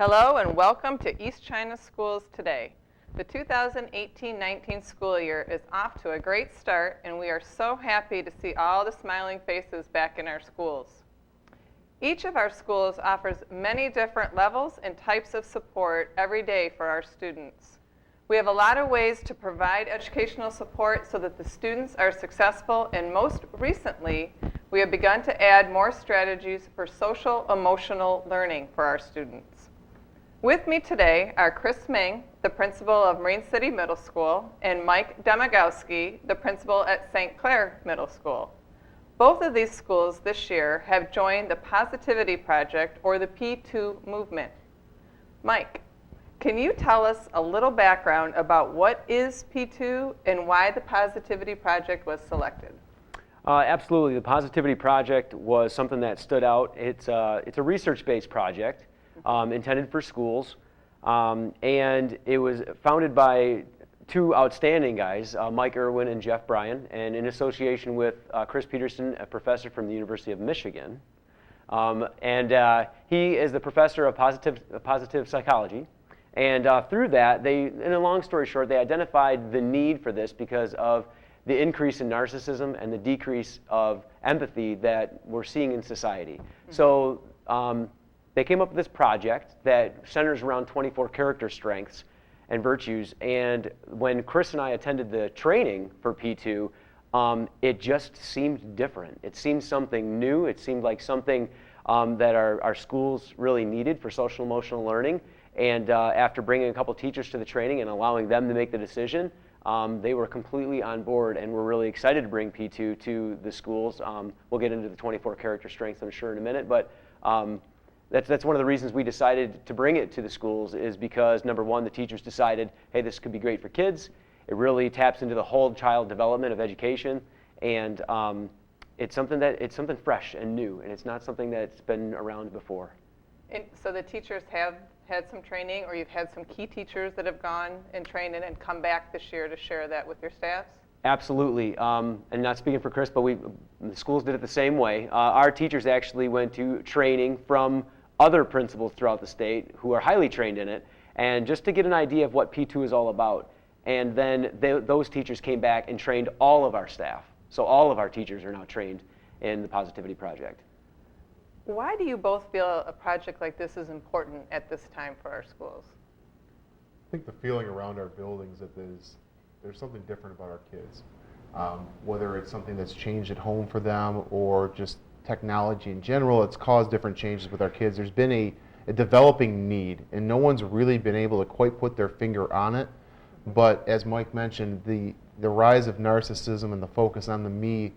Hello and welcome to East China Schools Today. The 2018-19 school year is off to a great start, and we are so happy to see all the smiling faces back in our schools. Each of our schools offers many different levels and types of support every day for our students. We have a lot of ways to provide educational support so that the students are successful, and most recently, we have begun to add more strategies for social-emotional learning for our students. With me today are Chris Ming, the principal of Marine City Middle School, and Mike Demagowski, the principal at St. Clair Middle School. Both of these schools this year have joined the Positivity Project, or the P2 movement. Mike, can you tell us a little background about what is P2 and why the Positivity Project was selected? Absolutely. The Positivity Project was something that stood out. It's a research-based project intended for schools, and it was founded by two outstanding guys, Mike Irwin and Jeff Bryan, and in association with Chris Peterson, a professor from the University of Michigan. He is the professor of positive psychology. And through that, in a long story short, they identified the need for this because of the increase in narcissism and the decrease of empathy that we're seeing in society. Mm-hmm. So they came up with this project that centers around 24 character strengths and virtues. And when Chris and I attended the training for P2, it just seemed different. It seemed something new. It seemed like something that our schools really needed for social emotional learning. And after bringing a couple teachers to the training and allowing them to make the decision, they were completely on board, and we're really excited to bring P2 to the schools. We'll get into the 24 character strengths, I'm sure, in a minute, but that's one of the reasons we decided to bring it to the schools, is because, number one, the teachers decided, hey, this could be great for kids. It really taps into the whole child development of education, and it's something fresh and new, and it's not something that's been around before. And so the teachers have had some training, or you've had some key teachers that have gone and trained and come back this year to share that with your staffs? Absolutely, and not speaking for Chris, but the schools did it the same way. Our teachers actually went to training from other principals throughout the state who are highly trained in it, and just to get an idea of what P2 is all about. And then those teachers came back and trained all of our staff. So all of our teachers are now trained in the Positivity Project. Why do you both feel a project like this is important at this time for our schools? I think the feeling around our buildings that there's something different about our kids. Whether it's something that's changed at home for them or just technology in general, it's caused different changes with our kids. There's been a developing need, and no one's really been able to quite put their finger on it. But as Mike mentioned, the rise of narcissism and the focus on the me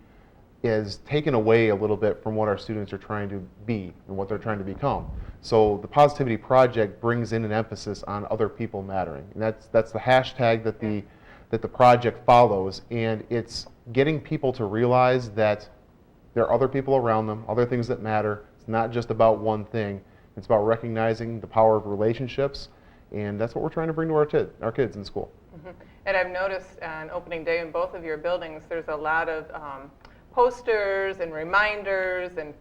is taken away a little bit from what our students are trying to be and what they're trying to become. So the Positivity Project brings in an emphasis on other people mattering, and that's the hashtag that the project follows, and it's getting people to realize that there are other people around them, other things that matter. It's not just about one thing. It's about recognizing the power of relationships, and that's what we're trying to bring to our kids in school. Mm-hmm. And I've noticed on opening day in both of your buildings, there's a lot of posters and reminders and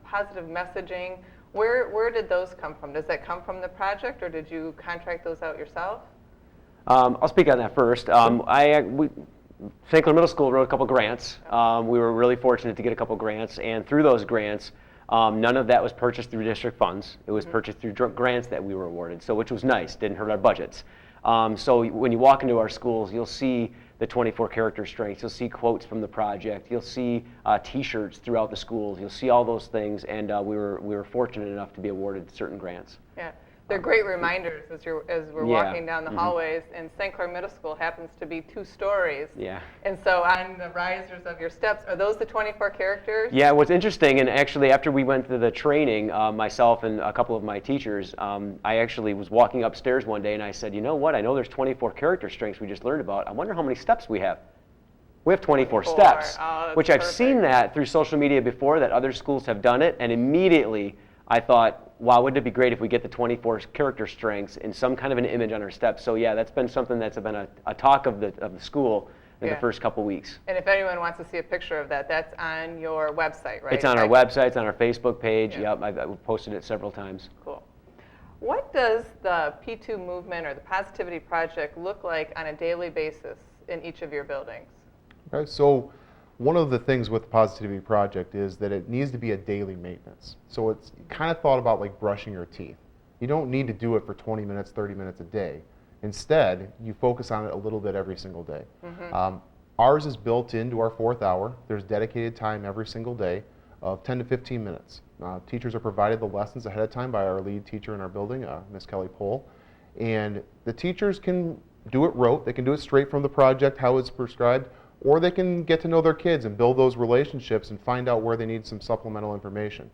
positive messaging. Where did those come from? Does that come from the project, or did you contract those out yourself? I'll speak on that first. St. Clair Middle School wrote a couple grants. We were really fortunate to get a couple grants, and through those grants, none of that was purchased through district funds. It was purchased through grants that we were awarded, so which was nice, didn't hurt our budgets. So when you walk into our schools, you'll see the 24 character strengths, you'll see quotes from the project, you'll see t-shirts throughout the schools, you'll see all those things, and we were fortunate enough to be awarded certain grants. Yeah. They're great reminders as we're walking down the hallways, and St. Clair Middle School happens to be 2 stories. Yeah. And so on the risers of your steps, are those the 24 characters? Yeah, what's interesting, and actually after we went to the training, myself and a couple of my teachers, I actually was walking upstairs one day and I said, you know what, I know there's 24 character strengths we just learned about. I wonder how many steps we have. We have 24 steps, which I've seen that through social media before, that other schools have done it, and immediately I thought, wow, wouldn't it be great if we get the 24 character strengths in some kind of an image on our steps? So yeah, that's been something that's been a talk of the school in the first couple weeks. And if anyone wants to see a picture of that, that's on your website, right? It's on our website, it's on our Facebook page. Yep, I've posted it several times. Cool. What does the P2 movement or the Positivity Project look like on a daily basis in each of your buildings? Okay, so one of the things with the Positivity Project is that it needs to be a daily maintenance. So it's kind of thought about like brushing your teeth. You don't need to do it for 20 minutes, 30 minutes a day. Instead, you focus on it a little bit every single day. Ours is built into our 4th hour. There's dedicated time every single day of 10 to 15 minutes. Teachers are provided the lessons ahead of time by our lead teacher in our building, Ms. Kelly Pohl. And the teachers can do it rote. They can do it straight from the project, how it's prescribed, or they can get to know their kids and build those relationships and find out where they need some supplemental information.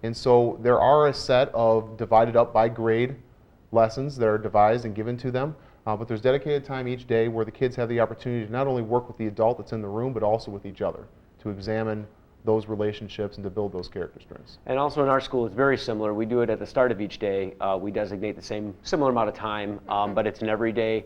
And so there are a set of divided up by grade lessons that are devised and given to them, but there's dedicated time each day where the kids have the opportunity to not only work with the adult that's in the room, but also with each other to examine those relationships and to build those character strengths. And also in our school, it's very similar. We do it at the start of each day. We designate the similar amount of time, but it's an everyday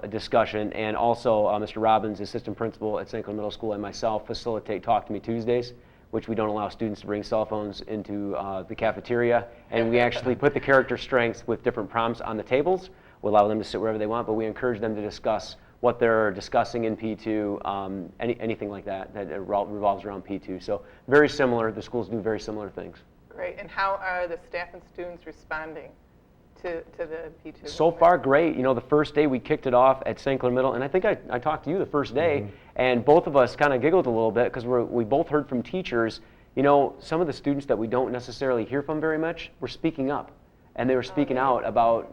discussion. And also, Mr. Robbins, assistant principal at St. Clair Middle School, and myself facilitate Talk to Me Tuesdays, which we don't allow students to bring cell phones into the cafeteria. And we actually put the character strengths with different prompts on the tables. We allow them to sit wherever they want, but we encourage them to discuss what they're discussing in P2, anything like that revolves around P2. So very similar. The schools do very similar things. Great. And how are the staff and students responding to the P2 So movement? far, great. You know, the first day we kicked it off at St. Clair Middle, and I think I talked to you the first day, and both of us kind of giggled a little bit because we both heard from teachers, you know, some of the students that we don't necessarily hear from very much were speaking up, and they were speaking out about,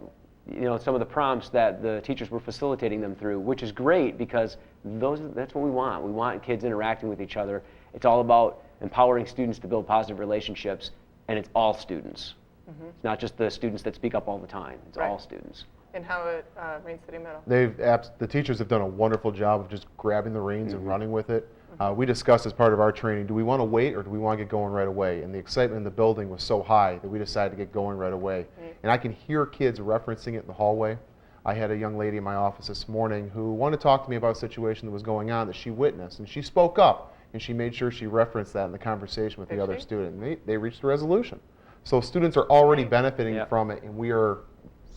you know, some of the prompts that the teachers were facilitating them through, which is great because that's what we want. We want kids interacting with each other. It's all about empowering students to build positive relationships, and it's all students. It's not just the students that speak up all the time. It's all students. And how at Marine City Middle? The teachers have done a wonderful job of just grabbing the reins and running with it. We discussed as part of our training, do we want to wait or do we want to get going right away? And the excitement in the building was so high that we decided to get going right away. And I can hear kids referencing it in the hallway. I had a young lady in my office this morning who wanted to talk to me about a situation that was going on that she witnessed, and she spoke up and she made sure she referenced that in the conversation with the other student. And they reached a resolution. So students are already benefiting from it, and we are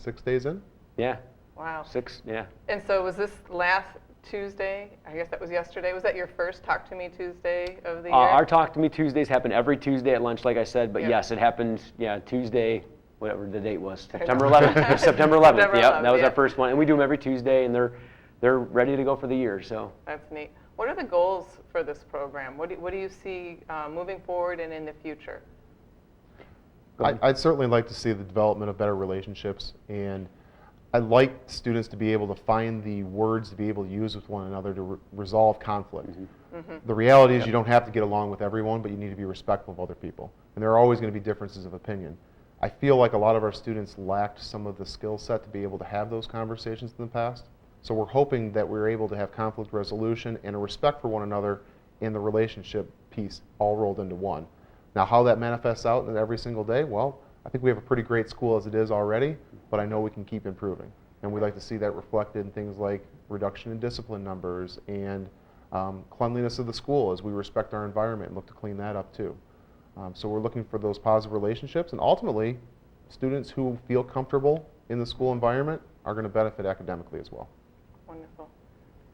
6 days in. Yeah. Wow. 6, yeah. And so was this last Tuesday? I guess that was yesterday. Was that your first Talk to Me Tuesday of the year? Our Talk to Me Tuesdays happen every Tuesday at lunch, like I said, but yes, it happened, Tuesday, whatever the date was, September 11th. September 11th, yep, that was our first one. And we do them every Tuesday, and they're ready to go for the year, so. That's neat. What are the goals for this program? What do you see moving forward and in the future? I'd certainly like to see the development of better relationships, and I'd like students to be able to find the words to be able to use with one another to resolve conflict. The reality is you don't have to get along with everyone, but you need to be respectful of other people. And there are always going to be differences of opinion. I feel like a lot of our students lacked some of the skill set to be able to have those conversations in the past. So we're hoping that we're able to have conflict resolution and a respect for one another in the relationship piece all rolled into one. Now, how that manifests out in every single day, well, I think we have a pretty great school as it is already, but I know we can keep improving. And we'd like to see that reflected in things like reduction in discipline numbers and cleanliness of the school as we respect our environment and look to clean that up too. So we're looking for those positive relationships, and ultimately, students who feel comfortable in the school environment are going to benefit academically as well. Wonderful.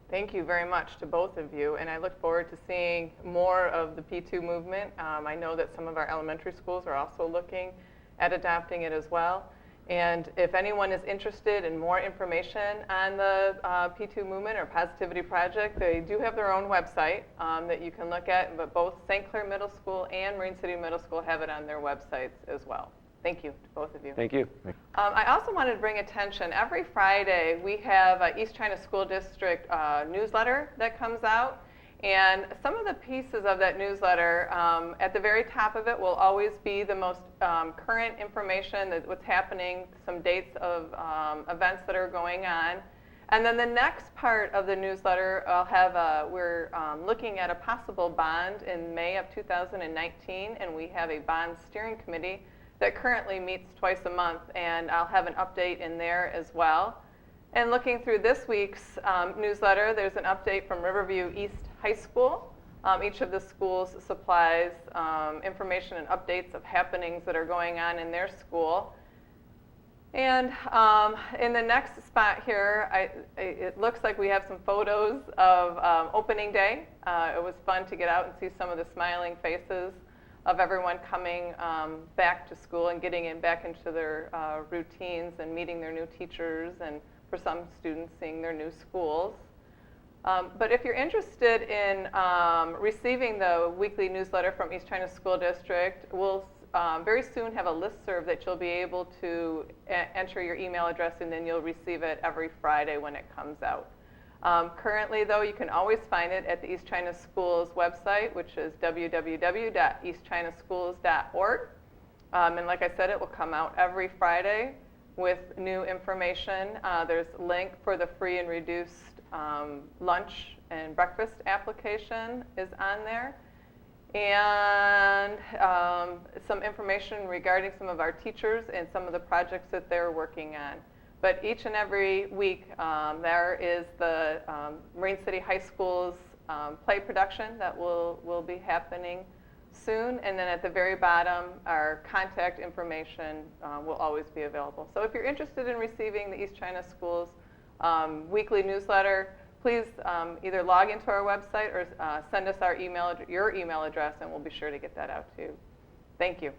Thank you very much to both of you, and I look forward to seeing more of the P2 movement. I know that some of our elementary schools are also looking at adopting it as well. And if anyone is interested in more information on the P2 movement or Positivity Project, they do have their own website that you can look at, but both St. Clair Middle School and Marine City Middle School have it on their websites as well. Thank you to both of you. Thank you. I also wanted to bring attention, every Friday we have a East China School District newsletter that comes out. And some of the pieces of that newsletter, at the very top of it will always be the most current information, that what's happening, some dates of events that are going on. And then the next part of the newsletter, we're looking at a possible bond in May of 2019, and we have a bond steering committee that currently meets twice a month, and I'll have an update in there as well. And looking through this week's newsletter, there's an update from Riverview East High School. Each of the schools supplies information and updates of happenings that are going on in their school. And in the next spot here, it looks like we have some photos of opening day. It was fun to get out and see some of the smiling faces of everyone coming back to school and getting back into their routines and meeting their new teachers, and for some students seeing their new schools. But if you're interested in receiving the weekly newsletter from East China School District, we'll very soon have a listserv that you'll be able to enter your email address, and then you'll receive it every Friday when it comes out. Currently, though, you can always find it at the East China Schools website, which is www.eastchinaschools.org. And like I said, it will come out every Friday with new information. There's a link for the free and reduced lunch and breakfast application is on there. And some information regarding some of our teachers and some of the projects that they're working on. But each and every week, there is the Marine City High School's play production that will be happening soon. And then at the very bottom, our contact information will always be available. So if you're interested in receiving the East China Schools weekly newsletter, please either log into our website or send us your email address, and we'll be sure to get that out to you. Thank you.